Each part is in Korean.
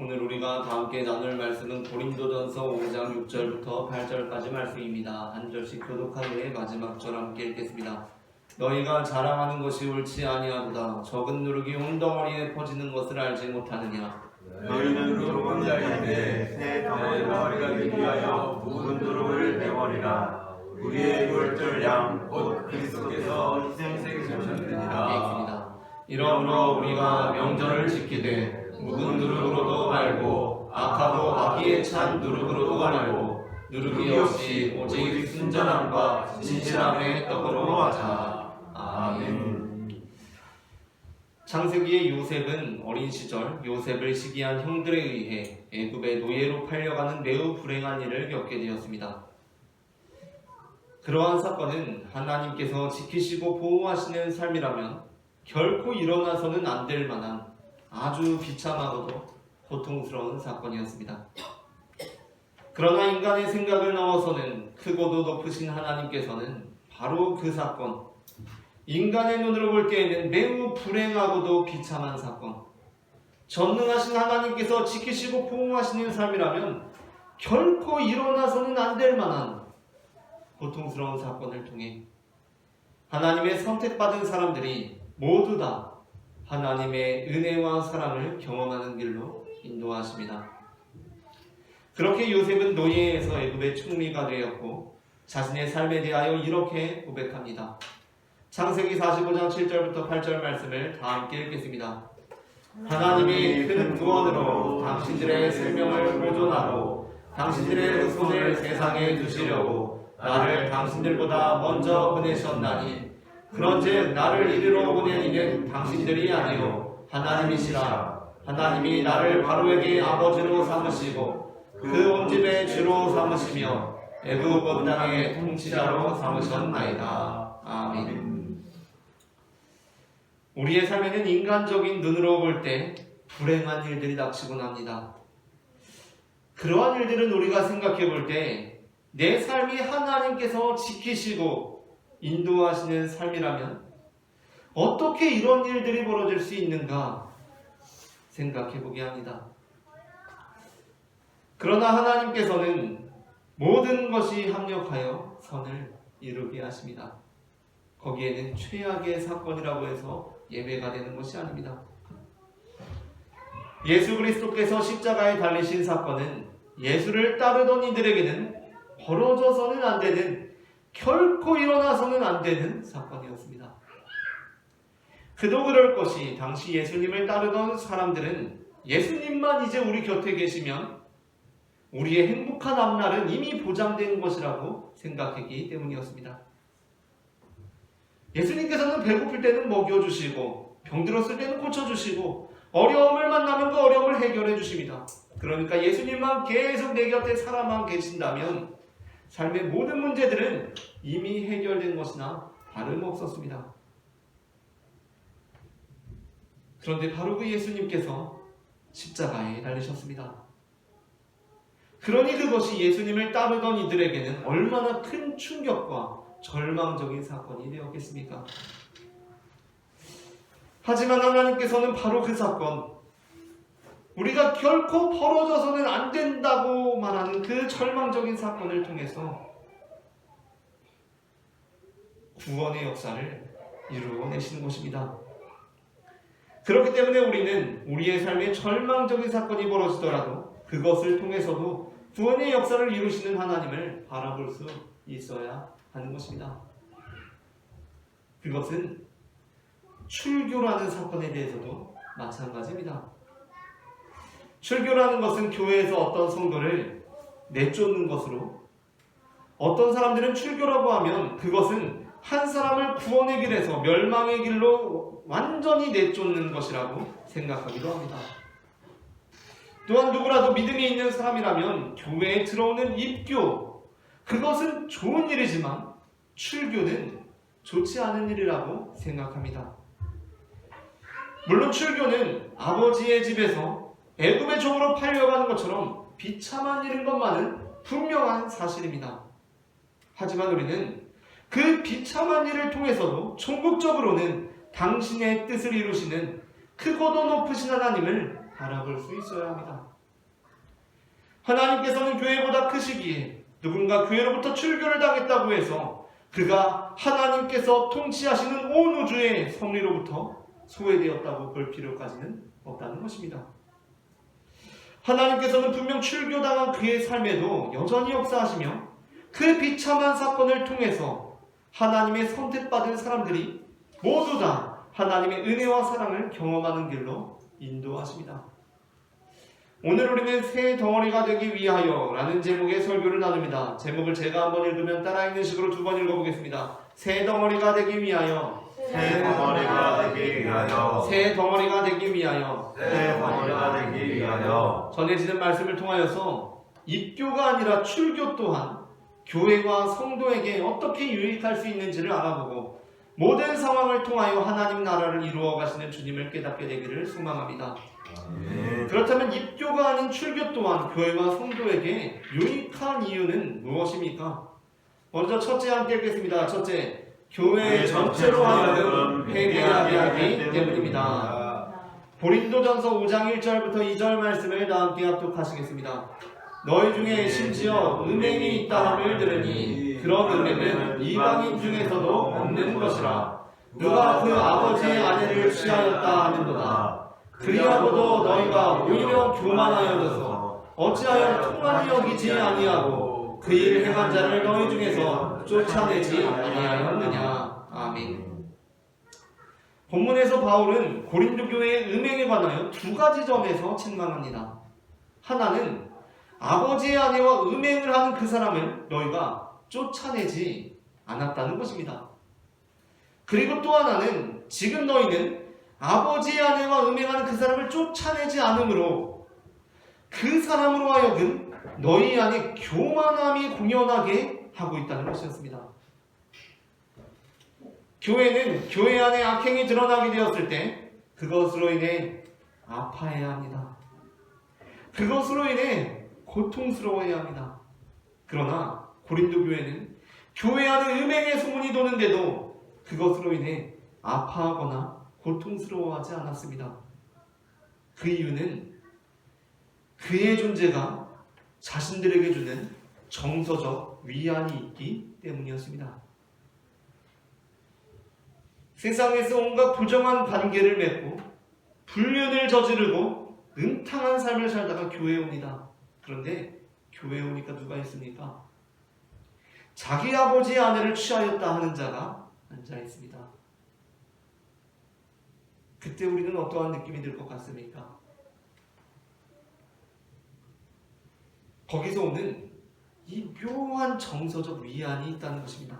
오늘 우리가 다 함께 나눌 말씀은 고린도전서 5장 6절부터 8절까지 말씀입니다. 한 절씩 교독한 후에 마지막 절 함께 읽겠습니다. 너희가 자랑하는 것이 옳지 아니하도다. 적은 누룩이 온 덩어리에 퍼지는 것을 알지 못하느냐. 너희는 누룩은 잘인데 새 덩어리가 되기 위하여 묵은 누룩을 내버리라. 우리의 유월절 양 곧 그리스도께서 희생되셨느니라. 이러므로 우리가 명절을 지키되 묵은 누룩으로도 말고 악하고 악의에 찬 누룩으로도 말고 누룩이 없이 오직 순전함과 진실함의 떡으로 하자. 아멘. 창세기의 요셉은 어린 시절 요셉을 시기한 형들에 의해 애굽의 노예로 팔려가는 매우 불행한 일을 겪게 되었습니다. 그러한 사건은 하나님께서 지키시고 보호하시는 삶이라면 결코 일어나서는 안 될 만한 아주 비참하고도 고통스러운 사건이었습니다. 그러나 인간의 생각을 넘어서는 크고도 높으신 하나님께서는 바로 그 사건, 인간의 눈으로 볼 때에는 매우 불행하고도 비참한 사건, 전능하신 하나님께서 지키시고 보호하시는 삶이라면 결코 일어나서는 안 될 만한 고통스러운 사건을 통해 하나님의 선택받은 사람들이 모두 다 하나님의 은혜와 사랑을 경험하는 길로 인도하십니다. 그렇게 요셉은 노예에서 애굽의 총리가 되었고 자신의 삶에 대하여 이렇게 고백합니다. 창세기 45장 7절부터 8절 말씀을 다 함께 읽겠습니다. 하나님이 큰 구원으로 당신들의 생명을 보존하고 당신들의 후손을 세상에 두시려고 나를 당신들보다 먼저 보내셨나니 그런즉 나를 이리로 보낸 이는 당신들이 아니요 하나님이시라. 하나님이 나를 바로에게 아버지로 삼으시고 그 온 집의 주로 삼으시며 애굽 온 땅의 통치자로 삼으셨나이다. 아멘. 우리의 삶에는 인간적인 눈으로 볼 때 불행한 일들이 닥치곤 합니다. 그러한 일들은 우리가 생각해 볼 때 내 삶이 하나님께서 지키시고 인도하시는 삶이라면 어떻게 이런 일들이 벌어질 수 있는가 생각해 보게 합니다. 그러나 하나님께서는 모든 것이 합력하여 선을 이루게 하십니다. 거기에는 최악의 사건이라고 해서 예외가 되는 것이 아닙니다. 예수 그리스도께서 십자가에 달리신 사건은 예수를 따르던 이들에게는 벌어져서는 안 되는, 결코 일어나서는 안 되는 사건이었습니다. 그도 그럴 것이 당시 예수님을 따르던 사람들은 예수님만 이제 우리 곁에 계시면 우리의 행복한 앞날은 이미 보장된 것이라고 생각했기 때문이었습니다. 예수님께서는 배고플 때는 먹여주시고 병들었을 때는 고쳐주시고 어려움을 만나면 그 어려움을 해결해 주십니다. 그러니까 예수님만 계속 내 곁에 살아만 계신다면 삶의 모든 문제들은 이미 해결된 것이나 다름없었습니다. 그런데 바로 그 예수님께서 십자가에 달리셨습니다. 그러니 그것이 예수님을 따르던 이들에게는 얼마나 큰 충격과 절망적인 사건이 되었겠습니까? 하지만 하나님께서는 바로 그 사건, 우리가 결코 벌어져서는 안 된다고 말하는 그 절망적인 사건을 통해서 구원의 역사를 이루어내시는 것입니다. 그렇기 때문에 우리는 우리의 삶에 절망적인 사건이 벌어지더라도 그것을 통해서도 구원의 역사를 이루시는 하나님을 바라볼 수 있어야 하는 것입니다. 그것은 출교라는 사건에 대해서도 마찬가지입니다. 출교라는 것은 교회에서 어떤 성도를 내쫓는 것으로, 어떤 사람들은 출교라고 하면 그것은 한 사람을 구원의 길에서 멸망의 길로 완전히 내쫓는 것이라고 생각하기도 합니다. 또한 누구라도 믿음이 있는 사람이라면 교회에 들어오는 입교, 그것은 좋은 일이지만 출교는 좋지 않은 일이라고 생각합니다. 물론 출교는 아버지의 집에서 애굽의 종으로 팔려가는 것처럼 비참한 일인 것만은 분명한 사실입니다. 하지만 우리는 그 비참한 일을 통해서도 종국적으로는 당신의 뜻을 이루시는 크고도 높으신 하나님을 바라볼 수 있어야 합니다. 하나님께서는 교회보다 크시기에 누군가 교회로부터 출교를 당했다고 해서 그가 하나님께서 통치하시는 온 우주의 섭리로부터 소외되었다고 볼 필요까지는 없다는 것입니다. 하나님께서는 분명 출교당한 그의 삶에도 여전히 역사하시며 그 비참한 사건을 통해서 하나님의 선택받은 사람들이 모두 다 하나님의 은혜와 사랑을 경험하는 길로 인도하십니다. 오늘 우리는 새 덩어리가 되기 위하여 라는 제목의 설교를 나눕니다. 제목을 제가 한번 읽으면 따라 읽는 식으로 두 번 읽어보겠습니다. 새 덩어리가 되기 위하여, 새 덩어리가 되기 위하여, 새 덩어리가 되기 위하여, 새 덩어리가 되기 위하여. 전해지는 말씀을 통하여서 입교가 아니라 출교 또한 교회와 성도에게 어떻게 유익할 수 있는지를 알아보고 모든 상황을 통하여 하나님 나라를 이루어 가시는 주님을 깨닫게 되기를 소망합니다. 그렇다면 입교가 아닌 출교 또한 교회와 성도에게 유익한 이유는 무엇입니까? 먼저 첫째 함께 읽겠습니다. 첫째, 교회 전체로 하여금 회개하게 하기 때문입니다. 고린도전서 5장 1절부터 2절 말씀을 다 함께 합독하시겠습니다. 너희 중에 심지어 음행이 있다함을 들으니 그런 음행은 이방인 중에서도 없는 것이라. 누가 그 아버지의 아내를 취하였다 하는도다. 그리하고도 너희가 오히려 교만하여져서 어찌하여 통한이 여기지 아니하고 그 일 행한 자를 너희 중에서 쫓아내지 아니하였느냐. 아멘. 본문에서 바울은 고린도 교회의 음행에 관하여 두 가지 점에서 책망합니다. 하나는 아버지의 아내와 음행을 하는 그 사람을 너희가 쫓아내지 않았다는 것입니다. 그리고 또 하나는 지금 너희는 아버지의 아내와 음행하는 그 사람을 쫓아내지 않으므로 그 사람으로 하여금 너희 안에 교만함이 공연하게 하고 있다는 것이었습니다. 교회는 교회 안에 악행이 드러나게 되었을 때 그것으로 인해 아파해야 합니다. 그것으로 인해 고통스러워해야 합니다. 그러나 고린도 교회는 교회 안에 음행의 소문이 도는데도 그것으로 인해 아파하거나 고통스러워하지 않았습니다. 그 이유는 그의 존재가 자신들에게 주는 정서적 위안이 있기 때문이었습니다. 세상에서 온갖 부정한 관계를 맺고 불륜을 저지르고 음탕한 삶을 살다가 교회에 옵니다. 그런데 교회에 오니까 누가 있습니까? 자기 아버지의 아내를 취하였다 하는 자가 앉아 있습니다. 그때 우리는 어떠한 느낌이 들 것 같습니까? 거기서 오는 이 묘한 정서적 위안이 있다는 것입니다.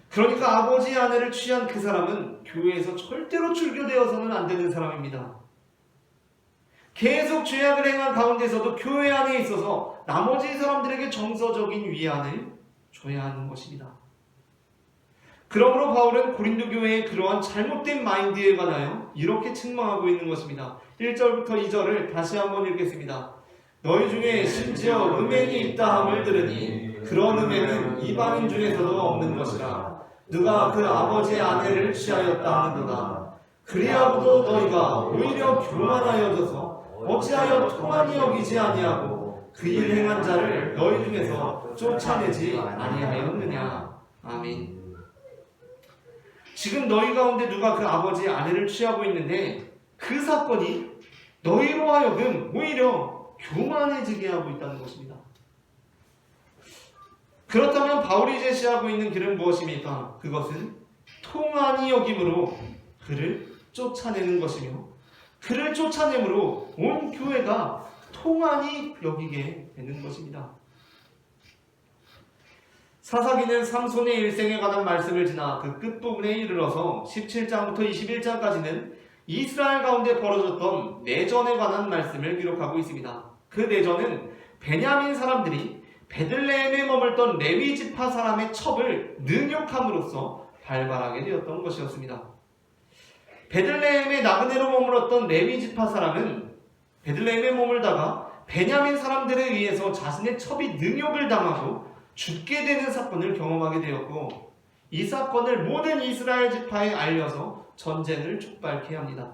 그러니까 아버지의 아내를 취한 그 사람은 교회에서 절대로 출교되어서는 안 되는 사람입니다. 계속 죄악을 행한 가운데서도 교회 안에 있어서 나머지 사람들에게 정서적인 위안을 줘야 하는 것입니다. 그러므로 바울은 고린도 교회의 그러한 잘못된 마인드에 관하여 이렇게 책망하고 있는 것입니다. 1절부터 2절을 다시 한번 읽겠습니다. 너희 중에 심지어 음행이 있다함을 들으니 그런 음행은 이방인 중에서도 없는 것이라. 누가 그 아버지의 아내를 취하였다 하는도다. 그리하고도 너희가 오히려 교만하여져서 어찌하여 통한이 여기지 아니하고 그 일 행한 자를 너희 중에서 쫓아내지 아니하였느냐. 아멘. 지금 너희 가운데 누가 그 아버지의 아내를 취하고 있는데 그 사건이 너희로 하여금 오히려 교만해지게 하고 있다는 것입니다. 그렇다면 바울이 제시하고 있는 길은 무엇입니까? 그것은 통한이 여김으로 그를 쫓아내는 것이며 그를 쫓아내므로 온 교회가 통한이 여기게 되는 것입니다. 사사기는 삼손의 일생에 관한 말씀을 지나 그 끝부분에 이르러서 17장부터 21장까지는 이스라엘 가운데 벌어졌던 내전에 관한 말씀을 기록하고 있습니다. 그 내전은 베냐민 사람들이 베들레헴에 머물던 레위 지파 사람의 첩을 능욕함으로써 발발하게 되었던 것이었습니다. 베들레헴의 나그네로 머물렀던 레위 지파 사람은 베들레헴에 머물다가 베냐민 사람들에 의해서 자신의 첩이 능욕을 당하고 죽게 되는 사건을 경험하게 되었고 이 사건을 모든 이스라엘 지파에 알려서 전쟁을 촉발케 합니다.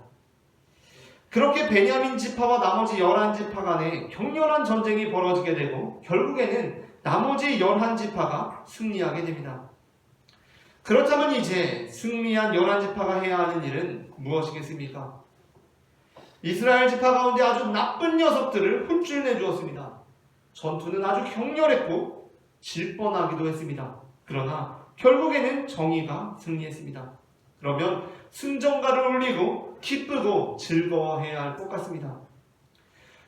그렇게 베냐민 지파와 나머지 11지파 간에 격렬한 전쟁이 벌어지게 되고 결국에는 나머지 11지파가 승리하게 됩니다. 그렇다면 이제 승리한 11지파가 해야 하는 일은 무엇이겠습니까? 이스라엘 지파 가운데 아주 나쁜 녀석들을 혼쭐 내주었습니다. 전투는 아주 격렬했고 질 뻔하기도 했습니다. 그러나 결국에는 정의가 승리했습니다. 그러면 승전가를 울리고 기쁘고 즐거워해야 할 것 같습니다.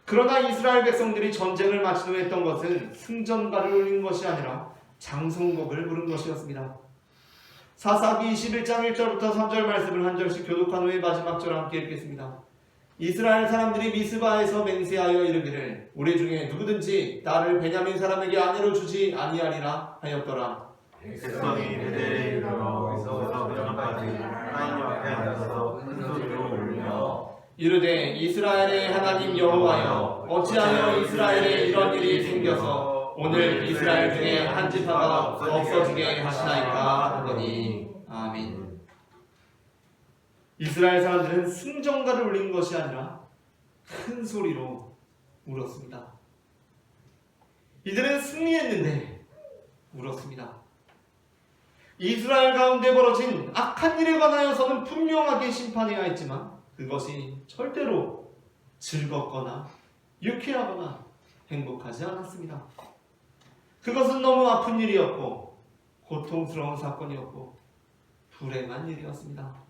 그러나 이스라엘 백성들이 전쟁을 마친 후 했던 것은 승전가를 울린 것이 아니라 장성곡을 부른 것이었습니다. 사사기 21장 1절부터 3절 말씀을 한 절씩 교독한 후에 마지막 절 함께 읽겠습니다. 이스라엘 사람들이 미스바에서 맹세하여 이르기를 우리 중에 누구든지 딸을 베냐민 사람에게 아내로 주지 아니하리라 하였더라. 백성이 베델에 이르러 거기서 저녁까지 하나님 앞에 앉아서 큰 소리로 울며 이르되 이스라엘의 하나님 여호와여 어찌하여 이스라엘에 이런 일이 생겨서 오늘 이스라엘 중에 한 지파가 없어지게 하시나이까 하더니 아멘. 이스라엘 사람들은 승전가를 울린 것이 아니라 큰 소리로 울었습니다. 이들은 승리했는데 울었습니다. 이스라엘 가운데 벌어진 악한 일에 관하여서는 분명하게 심판해야 했지만 그것이 절대로 즐겁거나 유쾌하거나 행복하지 않았습니다. 그것은 너무 아픈 일이었고 고통스러운 사건이었고 불행한 일이었습니다.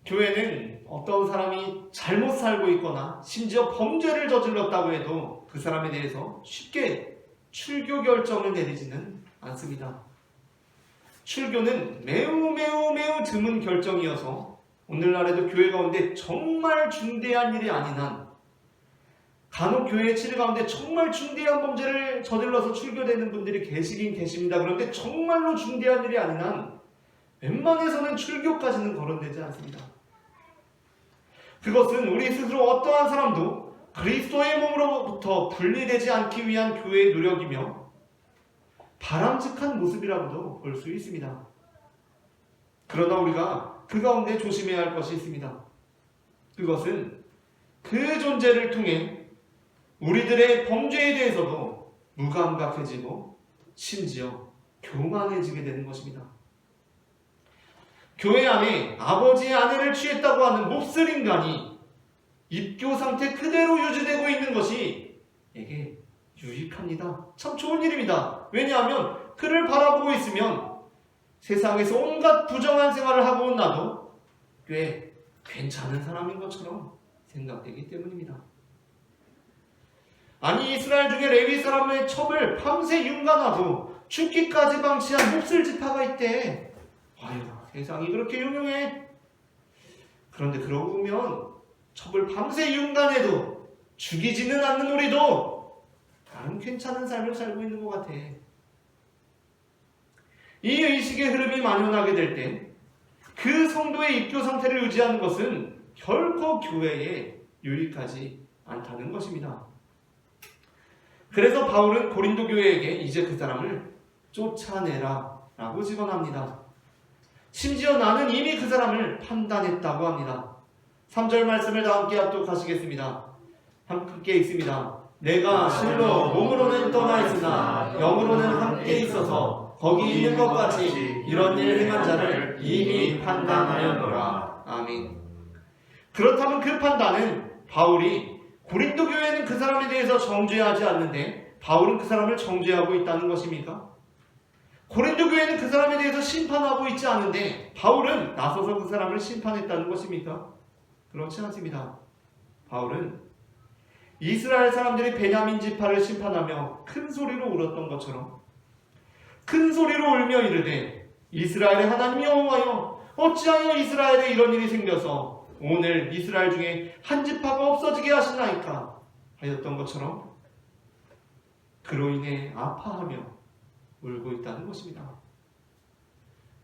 교회는 어떤 사람이 잘못 살고 있거나 심지어 범죄를 저질렀다고 해도 그 사람에 대해서 쉽게 출교 결정을 내리지는 않습니다. 출교는 매우 드문 결정이어서 오늘날에도 교회 가운데 정말 중대한 일이 아닌 한 간혹 교회의 치를 가운데 정말 중대한 범죄를 저질러서 출교되는 분들이 계시긴 계십니다. 그런데 정말로 중대한 일이 아닌 한 웬만해서는 출교까지는 거론되지 않습니다. 그것은 우리 스스로 어떠한 사람도 그리스도의 몸으로부터 분리되지 않기 위한 교회의 노력이며 바람직한 모습이라고도 볼 수 있습니다. 그러나 우리가 그 가운데 조심해야 할 것이 있습니다. 그것은 그 존재를 통해 우리들의 범죄에 대해서도 무감각해지고 심지어 교만해지게 되는 것입니다. 교회 안에 아버지의 아내를 취했다고 하는 몹쓸 인간이 입교 상태 그대로 유지되고 있는 것이 에게 유익합니다. 참 좋은 일입니다. 왜냐하면 그를 바라보고 있으면 세상에서 온갖 부정한 생활을 하고 온 나도 꽤 괜찮은 사람인 것처럼 생각되기 때문입니다. 아니 이스라엘 중에 레위 사람의 첩을 밤새 윤관하고 죽기까지 방치한 몹쓸 지파가 있대. 아유 세상이 그렇게 유명해. 그런데 그러고 보면 첩을 밤새 윤관해도 죽이지는 않는 우리도 나름 괜찮은 삶을 살고 있는 것 같아. 이 의식의 흐름이 만연하게 될 때 그 성도의 입교 상태를 유지하는 것은 결코 교회에 유익하지 않다는 것입니다. 그래서 바울은 고린도 교회에게 이제 그 사람을 쫓아내라 라고 직언합니다. 심지어 나는 이미 그 사람을 판단했다고 합니다. 3절 말씀을 다 함께 합독하시겠습니다. 함께 읽습니다. 내가 실로 몸으로는 떠나 있으나 영으로는 함께 있어서 거기 있는 것 같이 이런 일 행한 자를 이미 판단하였노라. 아멘. 그렇다면 그 판단은 바울이 고린도 교회는 그 사람에 대해서 정죄하지 않는데 바울은 그 사람을 정죄하고 있다는 것입니까? 고린도 교회는 그 사람에 대해서 심판하고 있지 않은데 바울은 나서서 그 사람을 심판했다는 것입니까? 그렇지 않습니다. 바울은 이스라엘 사람들이 베냐민 지파를 심판하며 큰 소리로 울었던 것처럼 큰 소리로 울며 이르되 이스라엘의 하나님 여호와여 어찌하여 이스라엘에 이런 일이 생겨서 오늘 이스라엘 중에 한 지파가 없어지게 하시나이까 하였던 것처럼 그로 인해 아파하며 울고 있다는 것입니다.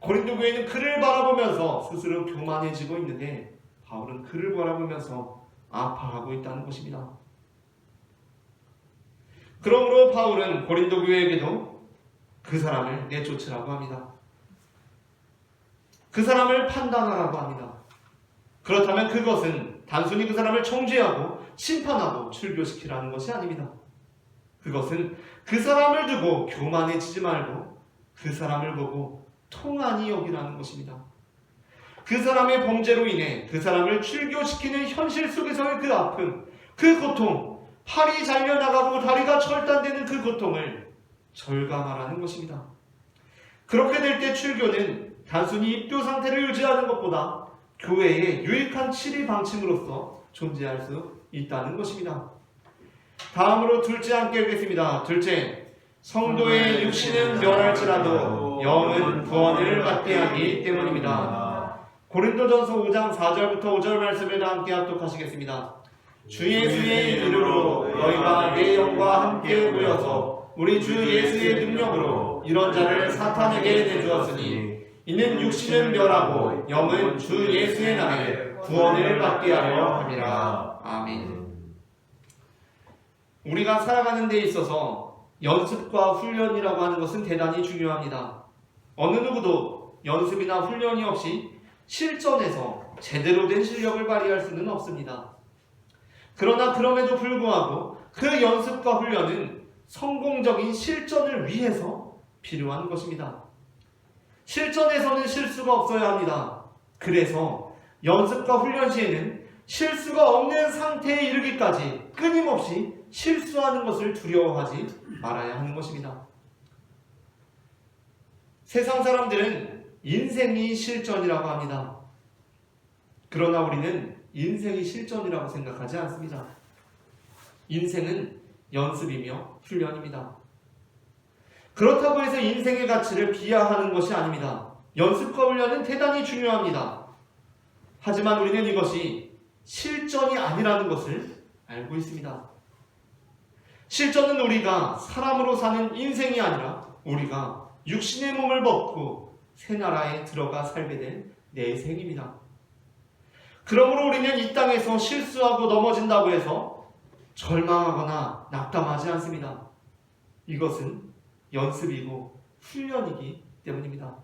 고린도 교회는 그를 바라보면서 스스로 교만해지고 있는데 바울은 그를 바라보면서 아파하고 있다는 것입니다. 그러므로 바울은 고린도 교회에게도 그 사람을 내쫓으라고 합니다. 그 사람을 판단하라고 합니다. 그렇다면 그것은 단순히 그 사람을 정죄하고 심판하고 출교시키라는 것이 아닙니다. 그것은 그 사람을 두고 교만해지지 말고 그 사람을 보고 통한히 여기라는 것입니다. 그 사람의 범죄로 인해 그 사람을 출교시키는 현실 속에서의 그 아픔, 그 고통, 팔이 잘려나가고 다리가 절단되는 그 고통을 절감하라는 것입니다. 그렇게 될 때 출교는 단순히 입교 상태를 유지하는 것보다 교회의 유익한 치리 방침으로서 존재할 수 있다는 것입니다. 다음으로 둘째 함께 읽겠습니다. 둘째, 성도의 육신은 멸할지라도 영은 구원을 받게 하기 때문입니다. 고린도전서 5장 4절부터 5절 말씀을 다 함께 합독하시겠습니다. 주 예수의 이름으로 너희가 내 영과 함께 모여서 우리 주 예수의 능력으로 이런 자를 사탄에게 내주었으니 이는 육신은 멸하고 영은 주 예수의 날에 구원을 받게 하려 함이라. 아멘. 우리가 살아가는 데 있어서 연습과 훈련이라고 하는 것은 대단히 중요합니다. 어느 누구도 연습이나 훈련이 없이 실전에서 제대로 된 실력을 발휘할 수는 없습니다. 그러나 그럼에도 불구하고 그 연습과 훈련은 성공적인 실전을 위해서 필요한 것입니다. 실전에서는 실수가 없어야 합니다. 그래서 연습과 훈련 시에는 실수가 없는 상태에 이르기까지 끊임없이 실수하는 것을 두려워하지 말아야 하는 것입니다. 세상 사람들은 인생이 실전이라고 합니다. 그러나 우리는 인생이 실전이라고 생각하지 않습니다. 인생은 연습이며 훈련입니다. 그렇다고 해서 인생의 가치를 비하하는 것이 아닙니다. 연습과 훈련은 대단히 중요합니다. 하지만 우리는 이것이 실전이 아니라는 것을 알고 있습니다. 실전은 우리가 사람으로 사는 인생이 아니라 우리가 육신의 몸을 벗고 새 나라에 들어가 살게 된 내생입니다. 그러므로 우리는 이 땅에서 실수하고 넘어진다고 해서 절망하거나 낙담하지 않습니다. 이것은 연습이고 훈련이기 때문입니다.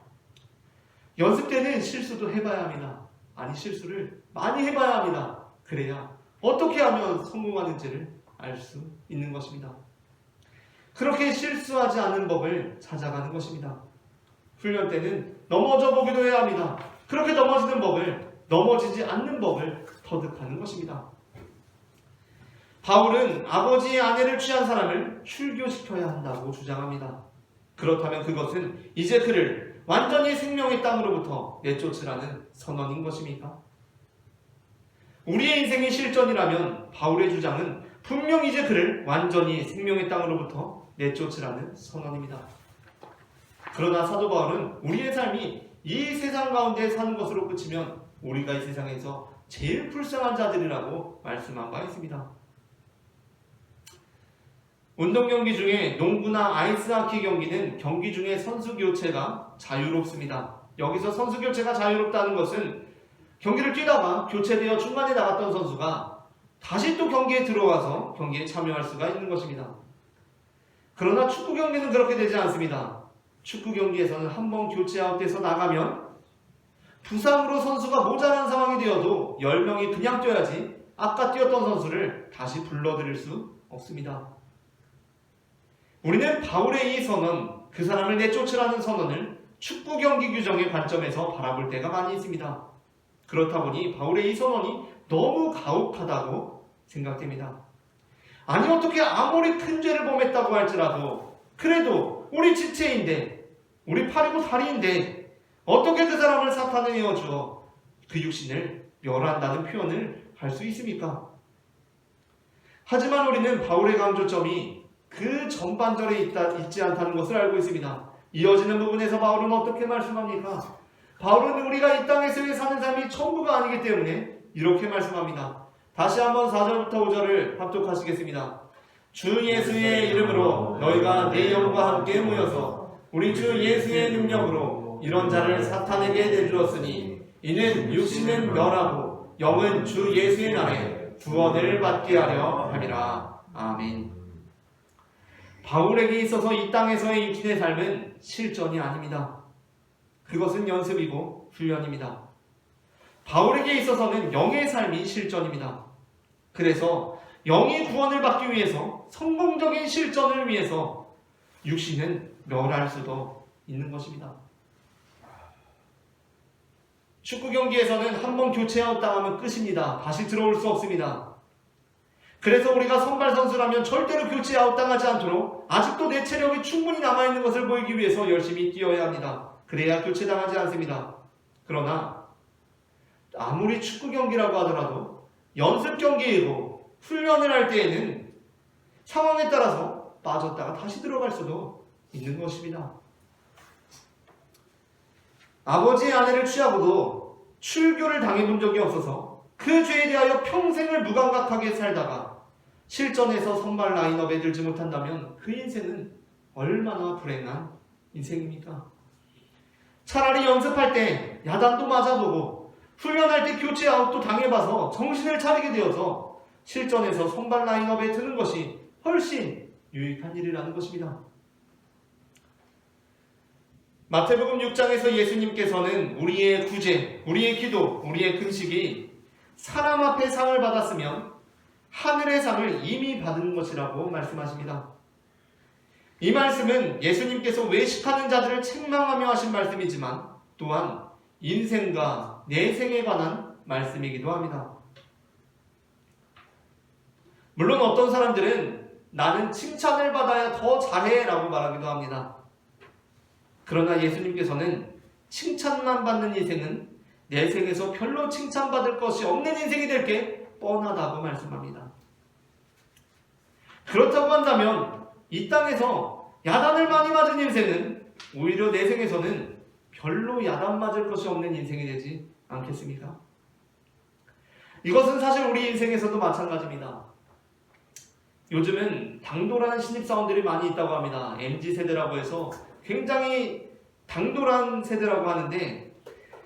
연습 때는 실수도 해봐야 합니다. 아니, 실수를 많이 해봐야 합니다. 그래야 어떻게 하면 성공하는지를 알 수 있는 것입니다. 그렇게 실수하지 않는 법을 찾아가는 것입니다. 훈련 때는 넘어져 보기도 해야 합니다. 그렇게 넘어지는 법을, 넘어지지 않는 법을 터득하는 것입니다. 바울은 아버지의 아내를 취한 사람을 출교시켜야 한다고 주장합니다. 그렇다면 그것은 이제 그를 완전히 생명의 땅으로부터 내쫓으라는 선언인 것입니까? 우리의 인생이 실전이라면 바울의 주장은 분명 이제 그를 완전히 생명의 땅으로부터 내쫓으라는 선언입니다. 그러나 사도 바울은 우리의 삶이 이 세상 가운데 사는 것으로 그치면 우리가 이 세상에서 제일 불쌍한 자들이라고 말씀한 바 있습니다. 운동 경기 중에 농구나 아이스하키 경기는 경기 중에 선수 교체가 자유롭습니다. 여기서 선수 교체가 자유롭다는 것은 경기를 뛰다가 교체되어 중간에 나갔던 선수가 다시 또 경기에 들어와서 경기에 참여할 수가 있는 것입니다. 그러나 축구 경기는 그렇게 되지 않습니다. 축구 경기에서는 한번 교체 아웃돼서 나가면 부상으로 선수가 모자란 상황이 되어도 10명이 그냥 뛰어야지 아까 뛰었던 선수를 다시 불러들일 수 없습니다. 우리는 바울의 이 선언, 그 사람을 내쫓으라는 선언을 축구 경기 규정의 관점에서 바라볼 때가 많이 있습니다. 그렇다 보니 바울의 이 선언이 너무 가혹하다고 생각됩니다. 아니, 어떻게 아무리 큰 죄를 범했다고 할지라도 그래도 우리 지체인데, 우리 팔이고 다리인데 어떻게 그 사람을 사탄에 내어주어 그 육신을 멸한다는 표현을 할 수 있습니까? 하지만 우리는 바울의 강조점이 그 전반절에 있지 않다는 것을 알고 있습니다. 이어지는 부분에서 바울은 어떻게 말씀합니까? 바울은 우리가 이 땅에서의 사는 삶이 전부가 아니기 때문에 이렇게 말씀합니다. 다시 한번 4절부터 5절을 합독하시겠습니다. 주 예수의 이름으로 너희가 내 영과 함께 모여서 우리 주 예수의 능력으로 이런 자를 사탄에게 내주었으니 이는 육신은 멸하고 영은 주 예수의 날에 구원을 받게 하려 함이라. 아멘. 바울에게 있어서 이 땅에서의 육신의 삶은 실전이 아닙니다. 그것은 연습이고 훈련입니다. 바울에게 있어서는 영의 삶이 실전입니다. 그래서 영의 구원을 받기 위해서 성공적인 실전을 위해서 육신은 멸할 수도 있는 것입니다. 축구 경기에서는 한번 교체 아웃당하면 끝입니다. 다시 들어올 수 없습니다. 그래서 우리가 선발 선수라면 절대로 교체 아웃당하지 않도록 아직도 내 체력이 충분히 남아있는 것을 보이기 위해서 열심히 뛰어야 합니다. 그래야 교체당하지 않습니다. 그러나 아무리 축구 경기라고 하더라도 연습 경기이고 훈련을 할 때에는 상황에 따라서 빠졌다가 다시 들어갈 수도 있는 것입니다. 아버지의 아내를 취하고도 출교를 당해본 적이 없어서 그 죄에 대하여 평생을 무감각하게 살다가 실전에서 선발 라인업에 들지 못한다면 그 인생은 얼마나 불행한 인생입니까? 차라리 연습할 때 야단도 맞아보고 훈련할 때 교체 아웃도 당해봐서 정신을 차리게 되어서 실전에서 선발 라인업에 드는 것이 훨씬 유익한 일이라는 것입니다. 마태복음 6장에서 예수님께서는 우리의 구제, 우리의 기도, 우리의 금식이 사람 앞에 상을 받았으면 하늘의 상을 이미 받은 것이라고 말씀하십니다. 이 말씀은 예수님께서 외식하는 자들을 책망하며 하신 말씀이지만 또한 인생과 내생에 관한 말씀이기도 합니다. 물론 어떤 사람들은 나는 칭찬을 받아야 더 잘해 라고 말하기도 합니다. 그러나 예수님께서는 칭찬만 받는 인생은 내생에서 별로 칭찬받을 것이 없는 인생이 될 게 뻔하다고 말씀합니다. 그렇다고 한다면 이 땅에서 야단을 많이 맞은 인생은 오히려 내생에서는 별로 야단 맞을 것이 없는 인생이 되지 않겠습니까? 이것은 사실 우리 인생에서도 마찬가지입니다. 요즘은 당돌한 신입사원들이 많이 있다고 합니다. MZ세대라고 해서 굉장히 당돌한 세대라고 하는데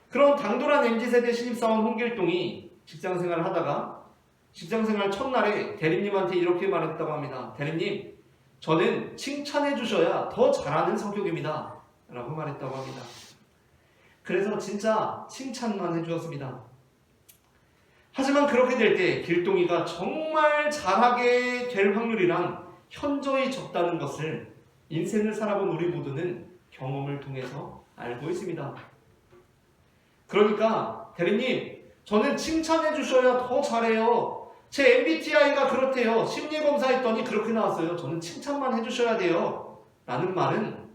그런 당돌한 MZ세대 신입사원 홍길동이 직장생활을 하다가 직장생활 첫날에 대리님한테 이렇게 말했다고 합니다. 대리님, 저는 칭찬해 주셔야 더 잘하는 성격입니다. 라고 말했다고 합니다. 그래서 진짜 칭찬만 해주었습니다. 하지만 그렇게 될 때 길동이가 정말 잘하게 될 확률이란 현저히 적다는 것을 인생을 살아본 우리 모두는 경험을 통해서 알고 있습니다. 그러니까 대리님, 저는 칭찬해 주셔야 더 잘해요. 제 MBTI가 그렇대요. 심리검사했더니 그렇게 나왔어요. 저는 칭찬만 해주셔야 돼요. 라는 말은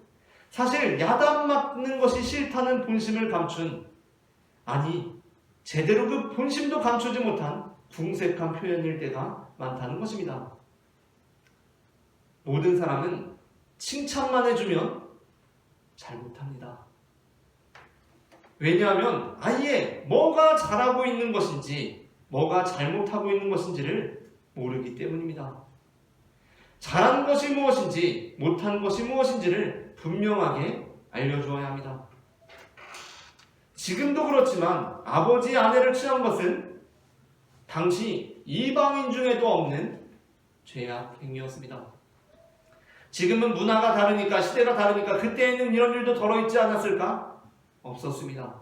사실 야단 맞는 것이 싫다는 본심을 감춘, 아니 제대로 그 본심도 감추지 못한 궁색한 표현일 때가 많다는 것입니다. 모든 사람은 칭찬만 해주면 잘 못합니다. 왜냐하면 아예 뭐가 잘하고 있는 것인지 뭐가 잘못하고 있는 것인지를 모르기 때문입니다. 잘한 것이 무엇인지 못한 것이 무엇인지를 분명하게 알려주어야 합니다. 지금도 그렇지만 아버지의 아내를 취한 것은 당시 이방인 중에도 없는 죄악 행위였습니다. 지금은 문화가 다르니까 시대가 다르니까 그때에는 이런 일도 덜어있지 않았을까? 없었습니다.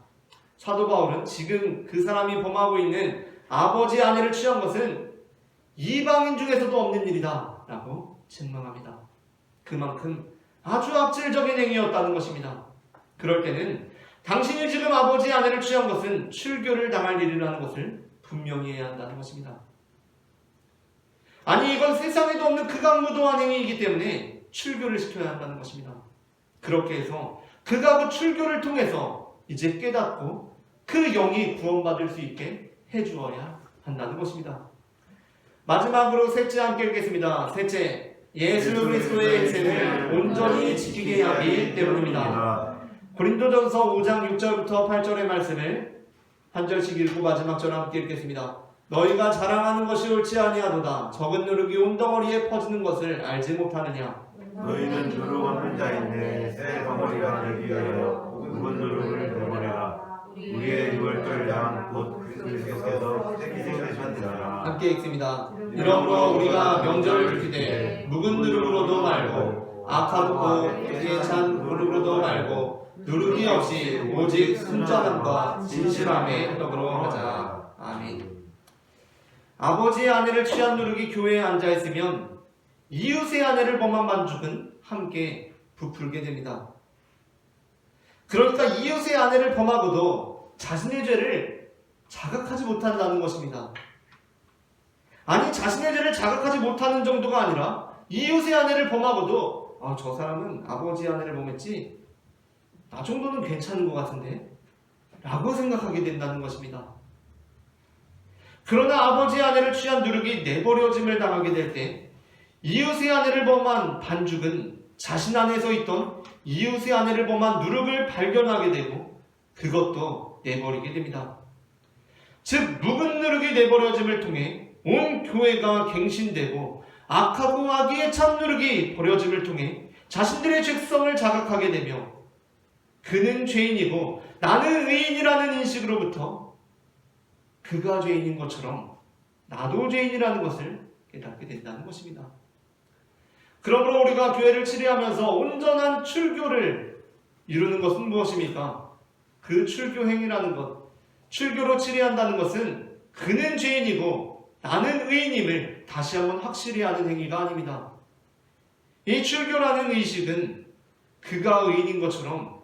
사도 바울은 지금 그 사람이 범하고 있는 아버지의 아내를 취한 것은 이방인 중에서도 없는 일이다 라고 책망합니다. 그만큼 아주 악질적인 행위였다는 것입니다. 그럴 때는 당신이 지금 아버지의 아내를 취한 것은 출교를 당할 일이라는 것을 분명히 해야 한다는 것입니다. 아니 이건 세상에도 없는 극악무도한 행위이기 때문에 출교를 시켜야 한다는 것입니다. 그렇게 해서 그가 그 출교를 통해서 이제 깨닫고 그 영이 구원받을 수 있게 해주어야 한다는 것입니다. 마지막으로 셋째 함께 읽겠습니다. 셋째, 예수 그리스도의 행세를 온전히 지키게 하기 때문입니다. 고린도전서 5장 6절부터 8절의 말씀을 한 절씩 읽고 마지막 절 함께 읽겠습니다. 너희가 자랑하는 것이 옳지 아니하도다. 적은 누룩이 온 덩어리에 퍼지는 것을 알지 못하느냐. 너희는 누룩 없는 자인데 새 덩어리가 되기 위하여 묵은 누룩을 내버려라. 우리의 유월절 양 곧 그리스도께서 희생하셨느니라. 함께 읽습니다. 이러므로 우리가 명절을 지키되 묵은 누룩으로도 말고 악하고 깨끗이 찬 누룩으로도 말고 누르기 없이 오직 순전함과 진실함의 떡으로 하자. 아멘. 아버지의 아내를 취한 누룩이 교회에 앉아있으면 이웃의 아내를 범한 반죽은 함께 부풀게 됩니다. 그러니까 이웃의 아내를 범하고도 자신의 죄를 자각하지 못한다는 것입니다. 아니, 자신의 죄를 자각하지 못하는 정도가 아니라 이웃의 아내를 범하고도 저 사람은 아버지의 아내를 범했지, 나 정도는 괜찮은 것 같은데 라고 생각하게 된다는 것입니다. 그러나 아버지의 아내를 취한 누룩이 내버려짐을 당하게 될 때 이웃의 아내를 범한 반죽은 자신 안에서 있던 이웃의 아내를 범한 누룩을 발견하게 되고 그것도 내버리게 됩니다. 즉 묵은 누룩이 내버려짐을 통해 온 교회가 갱신되고 악하고 악의에 찬 누룩이 버려짐을 통해 자신들의 죄성을 자각하게 되며 그는 죄인이고 나는 의인이라는 인식으로부터 그가 죄인인 것처럼 나도 죄인이라는 것을 깨닫게 된다는 것입니다. 그러므로 우리가 교회를 치리하면서 온전한 출교를 이루는 것은 무엇입니까? 그 출교 행위라는 것, 출교로 치리한다는 것은 그는 죄인이고 나는 의인임을 다시 한번 확실히 하는 행위가 아닙니다. 이 출교라는 의식은 그가 의인인 것처럼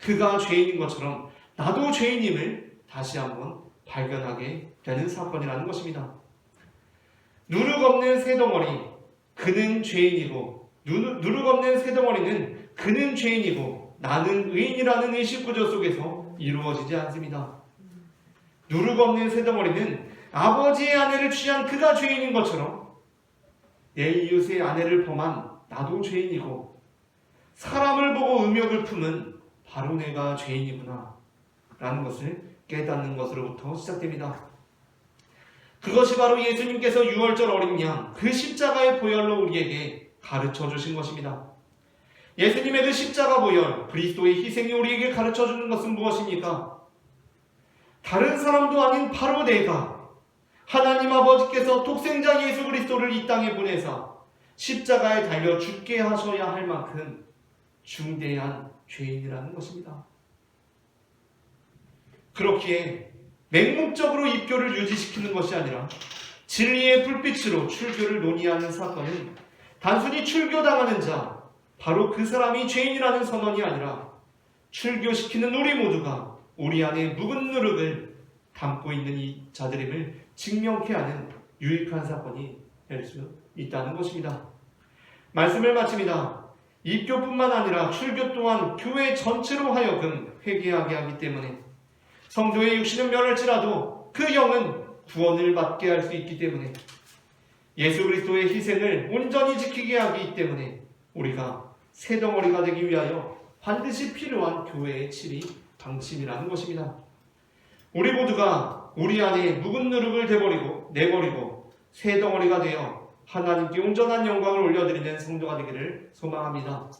그가 죄인인 것처럼 나도 죄인임을 다시 한번 발견하게 되는 사건이라는 것입니다. 누룩 없는 새덩어리, 그는 죄인이고 누룩 없는 새덩어리는 그는 죄인이고 나는 의인이라는 의식 구조 속에서 이루어지지 않습니다. 누룩 없는 새덩어리는 아버지의 아내를 취한 그가 죄인인 것처럼 내 이웃의 아내를 범한 나도 죄인이고 사람을 보고 음욕을 품은 바로 내가 죄인이구나 라는 것을 깨닫는 것으로부터 시작됩니다. 그것이 바로 예수님께서 유월절 어린 양, 그 십자가의 보혈로 우리에게 가르쳐 주신 것입니다. 예수님의 그 십자가 보혈, 그리스도의 희생이 우리에게 가르쳐 주는 것은 무엇입니까? 다른 사람도 아닌 바로 내가 하나님 아버지께서 독생자 예수 그리스도를 이 땅에 보내사 십자가에 달려 죽게 하셔야 할 만큼 중대한 죄인이라는 것입니다. 그렇기에 맹목적으로 입교를 유지시키는 것이 아니라 진리의 불빛으로 출교를 논의하는 사건은 단순히 출교당하는 자, 바로 그 사람이 죄인이라는 선언이 아니라 출교시키는 우리 모두가 우리 안에 묵은 누룩을 담고 있는 이 자들임을 증명케 하는 유익한 사건이 될 수 있다는 것입니다. 말씀을 마칩니다. 입교뿐만 아니라 출교 또한 교회 전체로 하여금 회개하게 하기 때문에 성도의 육신은 멸할지라도 그 영은 구원을 받게 할 수 있기 때문에 예수 그리스도의 희생을 온전히 지키게 하기 때문에 우리가 새덩어리가 되기 위하여 반드시 필요한 교회의 칠이 방침이라는 것입니다. 우리 모두가 우리 안에 묵은 누룩을 내버리고 새덩어리가 되어 하나님께 온전한 영광을 올려드리는 성도가 되기를 소망합니다.